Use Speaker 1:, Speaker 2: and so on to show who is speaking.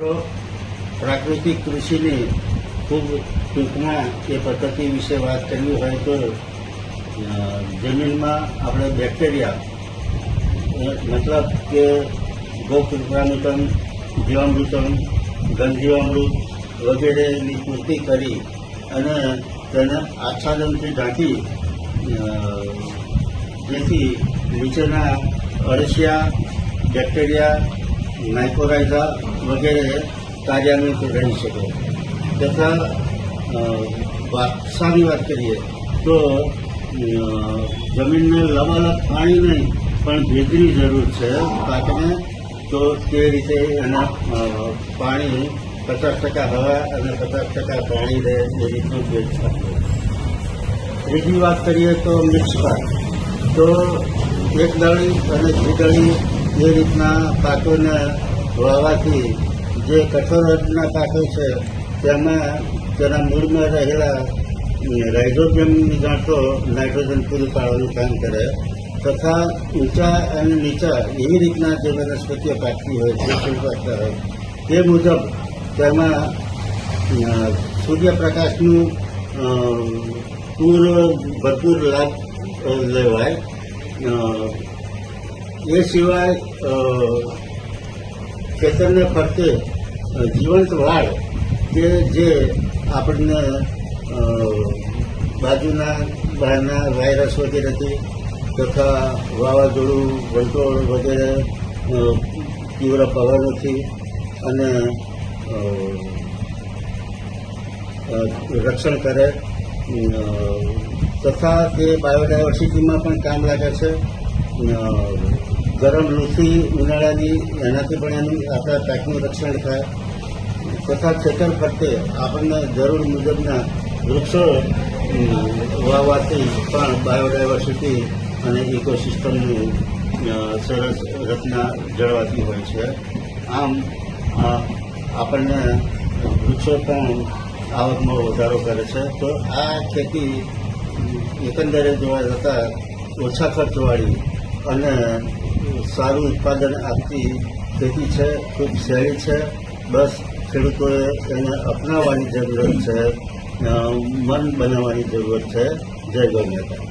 Speaker 1: તો પ્રાકૃતિક કૃષિની ખૂબ ટૂંકમાં એ પદ્ધતિ વિશે વાત કરવી હોય તો જમીનમાં આપણે બેક્ટેરિયા મતલબ કે ગોકૃપામૃતમ, જીવામૃતમ, ઘનજીવામૃત વગેરેની પૂર્તિ કરી અને તેને આચ્છાદનથી ઢાંકી જેથી નીચેના અળસિયા, બેક્ટેરિયા, માઇક્રોરાઇઝા વગેરે કાર્યાન્વિત રહી શકે તથા વારસાની વાત કરીએ તો જમીનને લબાલબ પાણી નહીં પણ ભેજની જરૂર છે પાકને, તો તે રીતે એના પાણી 50% હવા અને 50% પાણી રહે એ રીતનું ભેજ આપે. ત્રીજી વાત કરીએ તો મિક્સ પાક, તો એક દળી અને દ્વિદળી એ રીતના પાકોને વાવવાથી જે કઠોળના પાકો છે તેમાં તેના મૂળમાં રહેલા રાઇઝોબિયમની ગાંઠો નાઇટ્રોજન પૂરું પાડવાનું કામ કરે તથા ઊંચા અને નીચા એવી રીતના જે વનસ્પતિઓ પાકતી હોય જે ફૂલ પાકતા હોય તે મુજબ તેમાં સૂર્યપ્રકાશનું ભરપૂર લાભ લેવાય. એ સિવાય ખેતરને ફરતે જીવંત વાળ કે જે આપણને બાજુના બહારના વાયરસ વગેરેથી તથા વાવાઝોડું, વંટોળ વગેરે તીવ્ર પવનોથી અને રક્ષણ કરે તથા તે બાયોડાયવર્સિટીમાં પણ કામ લાગે છે. ગરમ લૂથી ઉનાળાની એનાથી પણ એનું આપણા પાકનું રક્ષણ થાય તથા ખેતર ફરતે આપણને જરૂર મુજબના વૃક્ષો વાવવાથી પણ બાયોડાયવર્સિટી અને ઇકોસિસ્ટમનું સરસ રચના જળવાતી હોય છે. આમ આપણને વૃક્ષો પણ આવકમાં વધારો કરે છે. તો આ ખેતી એકંદરે જોવા જતાં ઓછા ખર્ચવાળી અને સારું ઉત્પાદન આપતી ખેતી છે, ખૂબ સહેલી છે. બસ ખેડૂતોએ એને અપનાવવાની જરૂરત છે, મન બનાવવાની જરૂરત છે. જય ગૌ માતા.